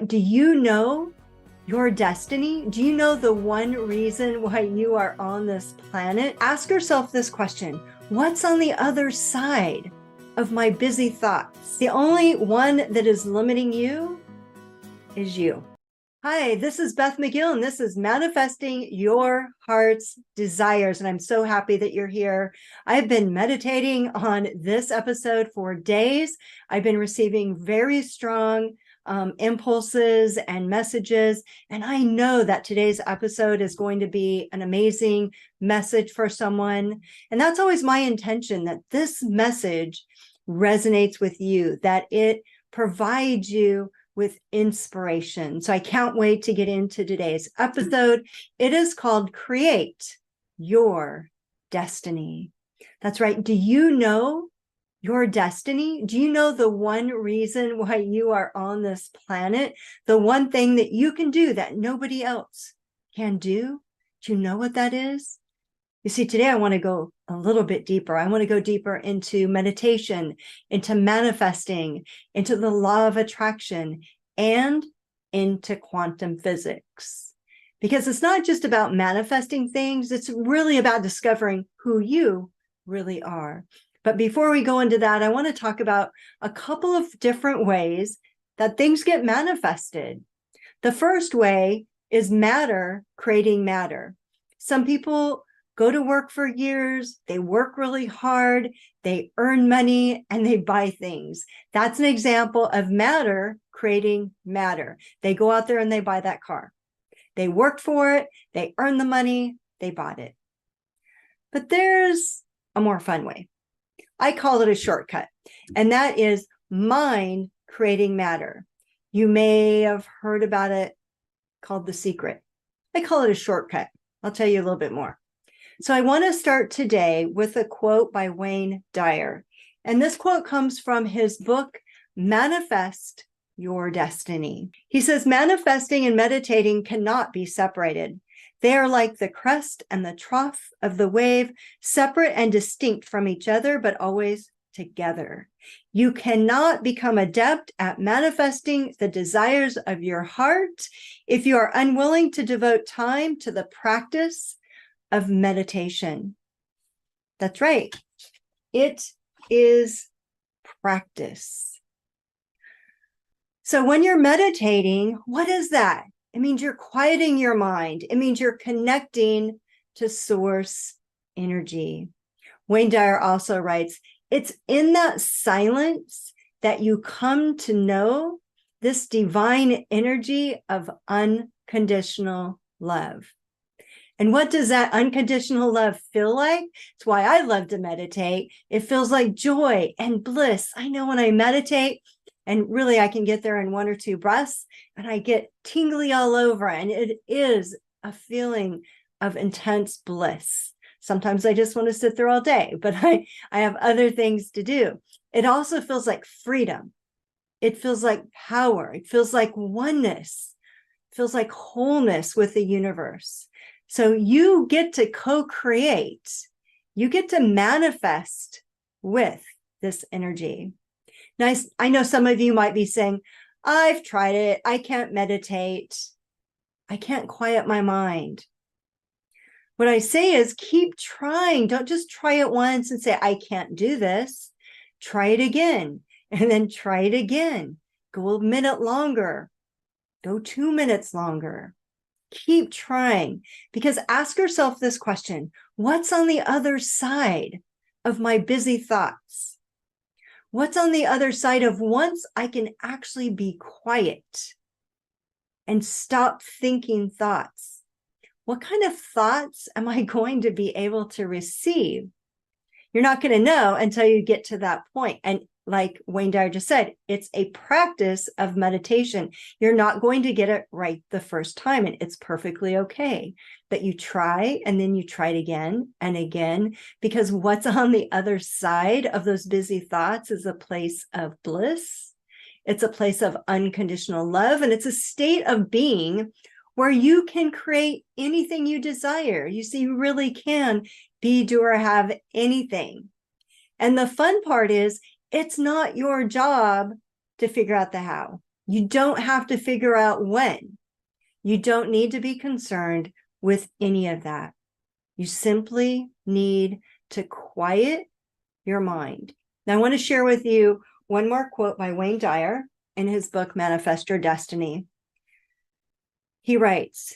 Do you know your destiny? Do you know the one reason why you are on this planet? Ask yourself this question: what's on the other side of my busy thoughts? The only one that is limiting you is you. Hi, this is Beth McGill, and this is Manifesting Your Heart's Desires. And I'm so happy that you're here. I've been meditating on this episode for days. I've been receiving very strong impulses and messages. And I know that today's episode is going to be an amazing message for someone. And that's always my intention, that this message resonates with you, that it provides you with inspiration. So I can't wait to get into today's episode. It is called Create Your Destiny. That's right. Do you know your destiny? Do you know the one reason why you are on this planet? The one thing that you can do that nobody else can do? Do you know what that is? You see, today I want to go a little bit deeper. I want to go deeper into meditation, into manifesting, into the law of attraction, and into quantum physics. Because it's not just about manifesting things, it's really about discovering who you really are. But before we go into that, I want to talk about a couple of different ways that things get manifested. The first way is matter creating matter. Some people go to work for years, they work really hard, they earn money, and they buy things. That's an example of matter creating matter. They go out there and they buy that car. They worked for it, they earned the money, they bought it. But there's a more fun way. I call it a shortcut, and that is mind creating matter. You may have heard about it called The Secret. I call it a shortcut. I'll tell you a little bit more. So I want to start today with a quote by Wayne Dyer. And this quote comes from his book, Manifest Your Destiny. He says, manifesting and meditating cannot be separated. They are like the crest and the trough of the wave, separate and distinct from each other, but always together. You cannot become adept at manifesting the desires of your heart if you are unwilling to devote time to the practice of meditation. That's right. It is practice. So when you're meditating, what is that? It means you're quieting your mind. It means you're connecting to source energy. Wayne Dyer also writes, it's in that silence that you come to know this divine energy of unconditional love. And what does that unconditional love feel like? It's why I love to meditate. It feels like joy and bliss. I know when I meditate, and really I can get there in 1 or 2 breaths, and I get tingly all over, and it is a feeling of intense bliss. Sometimes I just want to sit there all day, but I have other things to do. It also feels like freedom. It feels like power. It feels like oneness. It feels like wholeness with the universe. So you get to co-create. You get to manifest with this energy. Now, I know some of you might be saying, I've tried it. I can't meditate. I can't quiet my mind. What I say is keep trying. Don't just try it once and say, I can't do this. Try it again, and then try it again. Go a minute longer. Go 2 minutes longer. Keep trying, because ask yourself this question: what's on the other side of my busy thoughts? What's on the other side of once I can actually be quiet and stop thinking thoughts? What kind of thoughts am I going to be able to receive? You're not going to know until you get to that point. And like Wayne Dyer just said, it's a practice of meditation. You're not going to get it right the first time, and it's perfectly okay that you try, and then you try it again and again, because what's on the other side of those busy thoughts is a place of bliss. It's a place of unconditional love, and it's a state of being where you can create anything you desire. You see, you really can be, do, or have anything. And the fun part is, it's not your job to figure out the how. You don't have to figure out when. You don't need to be concerned with any of that. You simply need to quiet your mind. Now, I want to share with you one more quote by Wayne Dyer in his book, Manifest Your Destiny. He writes,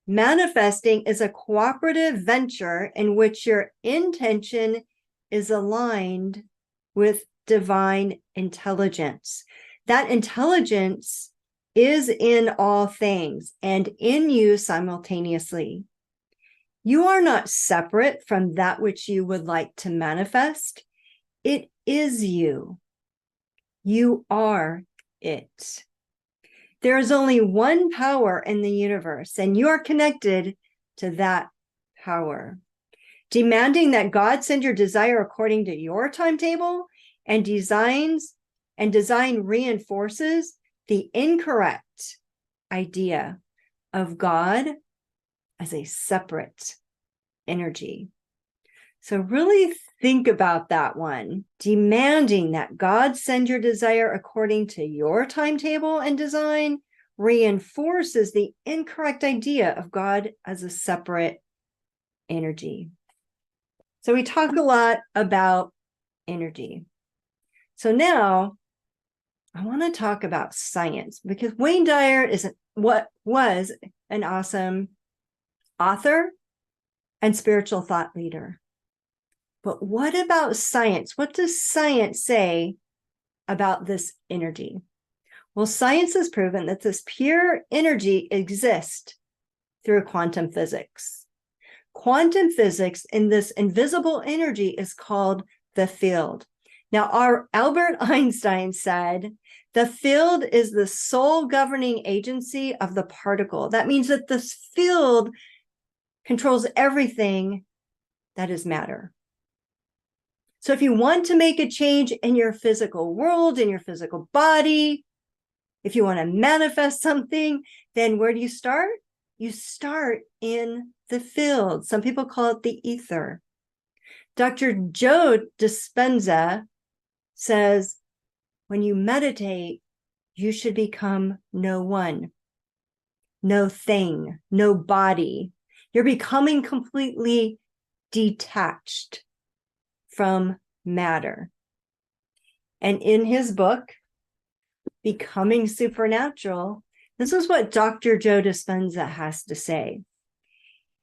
manifesting is a cooperative venture in which your intention is aligned with divine intelligence. That intelligence is in all things and in you simultaneously. You are not separate from that which you would like to manifest. It is you. You are it. There is only one power in the universe, and you are connected to that power. Demanding that God send your desire according to your timetable and design reinforces the incorrect idea of God as a separate energy. So really think about that one. Demanding that God send your desire according to your timetable and design reinforces the incorrect idea of God as a separate energy. So we talk a lot about energy. So now I want to talk about science, because Wayne Dyer was an awesome author and spiritual thought leader. But what about science? What does science say about this energy? Well, science has proven that this pure energy exists through quantum physics. Quantum physics in this invisible energy is called the field. Now, our Albert Einstein said, the field is the sole governing agency of the particle. That means that this field controls everything that is matter. So if you want to make a change in your physical world, in your physical body, if you want to manifest something, then where do you start? You start in the field. Some people call it the ether. Dr. Joe Dispenza says, when you meditate, you should become no one, no thing, no body. You're becoming completely detached from matter. And in his book, Becoming Supernatural, this is what Dr. Joe Dispenza has to say.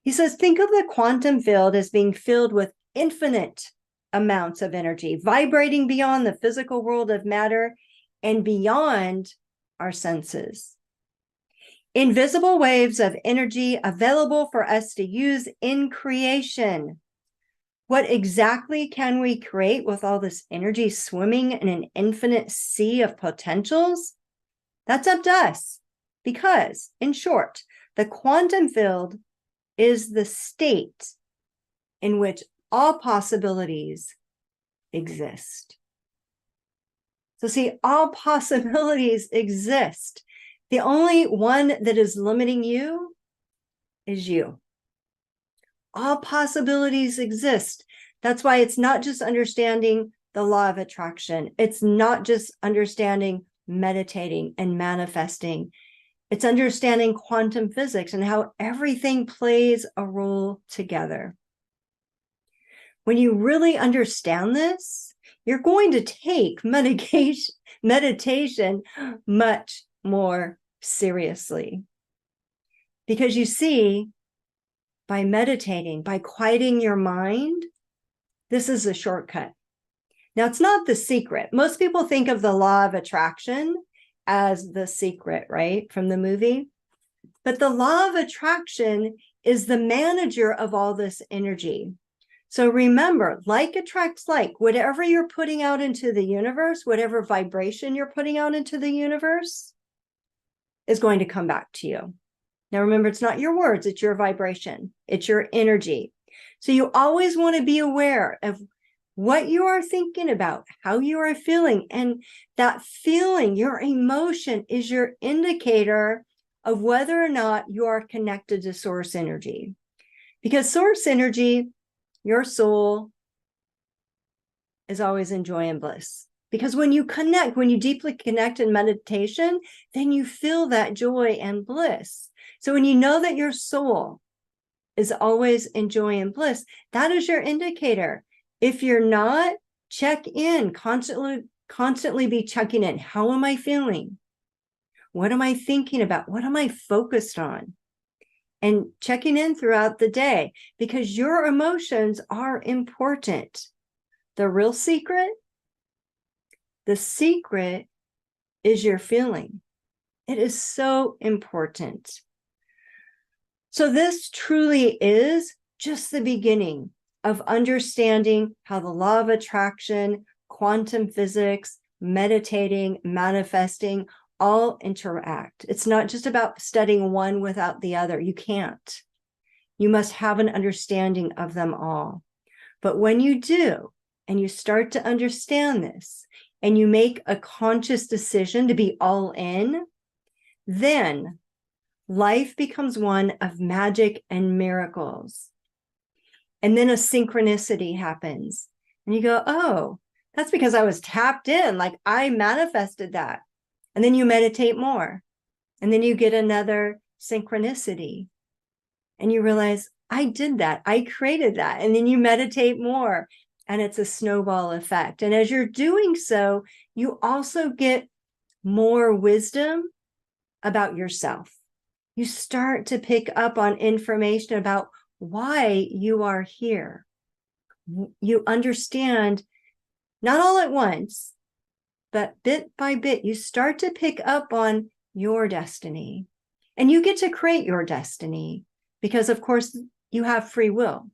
He says, think of the quantum field as being filled with infinite amounts of energy, vibrating beyond the physical world of matter and beyond our senses. Invisible waves of energy available for us to use in creation. What exactly can we create with all this energy swimming in an infinite sea of potentials? That's up to us, because, in short, the quantum field is the state in which all possibilities exist. So see, all possibilities exist. The only one that is limiting you is you. All possibilities exist. That's why it's not just understanding the law of attraction. It's not just understanding meditating and manifesting. It's understanding quantum physics and how everything plays a role together. When you really understand this, you're going to take meditation much more seriously. Because you see, by meditating, by quieting your mind, this is a shortcut. Now, it's not the secret. Most people think of the law of attraction as the secret, right, from the movie. But the law of attraction is the manager of all this energy. So remember, like attracts like. Whatever you're putting out into the universe, whatever vibration you're putting out into the universe is going to come back to you. Now, remember, it's not your words, it's your vibration, it's your energy. So you always want to be aware of what you are thinking about, how you are feeling. And that feeling, your emotion, is your indicator of whether or not you are connected to source energy. Because source energy, your soul, is always in joy and bliss. Because when you connect, when you deeply connect in meditation, then you feel that joy and bliss. So when you know that your soul is always in joy and bliss, that is your indicator. If you're not, check in, constantly be checking in. How am I feeling? What am I thinking about? What am I focused on? And checking in throughout the day, because your emotions are important. The real secret, the secret is your feeling. It is so important. So this truly is just the beginning of understanding how the law of attraction, quantum physics, meditating, manifesting, all interact. It's not just about studying one without the other. You can't. You must have an understanding of them all. But when you do, and you start to understand this, and you make a conscious decision to be all in, then life becomes one of magic and miracles. And then a synchronicity happens. And you go, oh, that's because I was tapped in. Like I manifested that. And then you meditate more. And then you get another synchronicity. And you realize, I did that. I created that. And then you meditate more. And it's a snowball effect. And as you're doing so, you also get more wisdom about yourself. You start to pick up on information about why you are here. You understand, not all at once, but bit by bit, you start to pick up on your destiny. And you get to create your destiny because, of course, you have free will.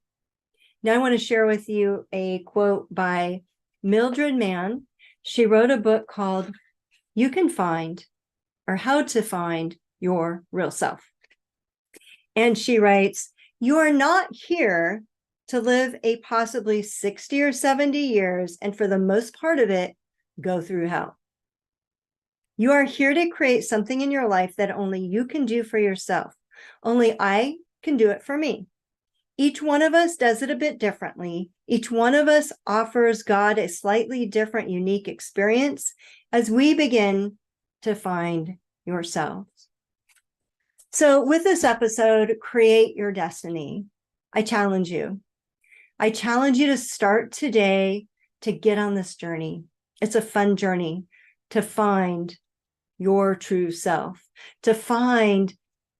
Now, I want to share with you a quote by Mildred Mann. She wrote a book called You Can Find, or How to Find Your Real Self. And she writes, you are not here to live a possibly 60 or 70 years, and for the most part of it, go through hell. You are here to create something in your life that only you can do for yourself. Only I can do it for me. Each one of us does it a bit differently. Each one of us offers God a slightly different, unique experience as we begin to find yourselves. So with this episode, Create Your Destiny, I challenge you. I challenge you to start today to get on this journey. It's a fun journey to find your true self, to find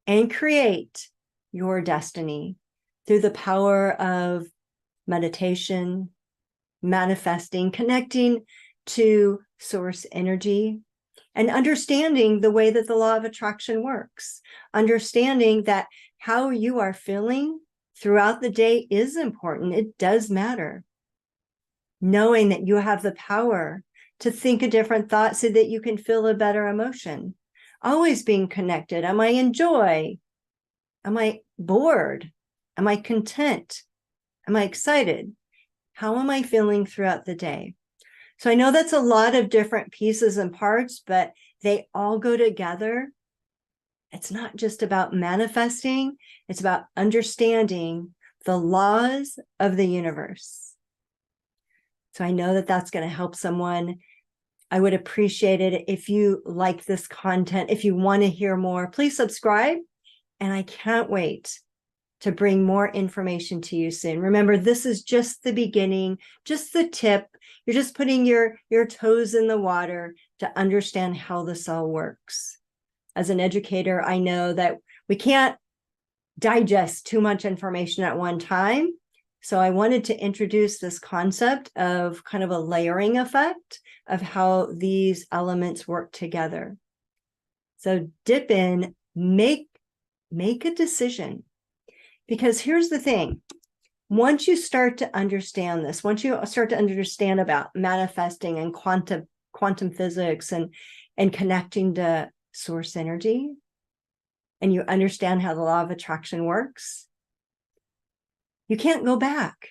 and create your destiny through the power of meditation, manifesting, connecting to source energy, and understanding the way that the law of attraction works, understanding that how you are feeling throughout the day is important. It does matter. Knowing that you have the power to think a different thought so that you can feel a better emotion. Always being connected. Am I in joy? Am I bored? Am I content? Am I excited? How am I feeling throughout the day? So I know that's a lot of different pieces and parts, but they all go together. It's not just about manifesting. It's about understanding the laws of the universe. So I know that that's going to help someone. I would appreciate it if you like this content. If you want to hear more, please subscribe. And I can't wait to bring more information to you soon. Remember, this is just the beginning, just the tip. You're just putting your toes in the water to understand how this all works. As an educator, I know that we can't digest too much information at one time. So I wanted to introduce this concept of kind of a layering effect of how these elements work together. So dip in, make a decision. Because here's the thing. Once you start to understand this, once you start to understand about manifesting and quantum physics and connecting to source energy, and you understand how the law of attraction works, you can't go back.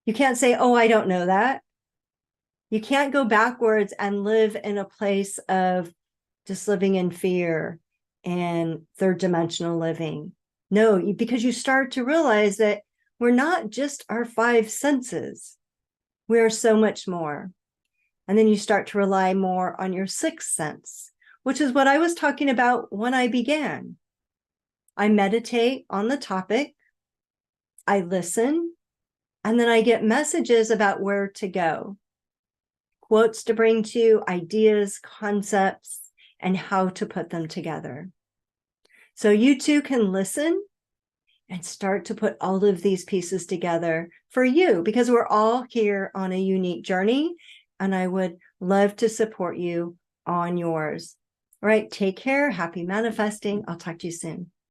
You can't say, oh, I don't know that. You can't go backwards and live in a place of just living in fear and third dimensional living. No, because you start to realize that we're not just our five senses. We are so much more. And then you start to rely more on your sixth sense, which is what I was talking about when I began. I meditate on the topic, I listen, and then I get messages about where to go, quotes to bring to you, ideas, concepts, and how to put them together. So you too can listen and start to put all of these pieces together for you, because we're all here on a unique journey, and I would love to support you on yours. All right, take care. Happy manifesting. I'll talk to you soon.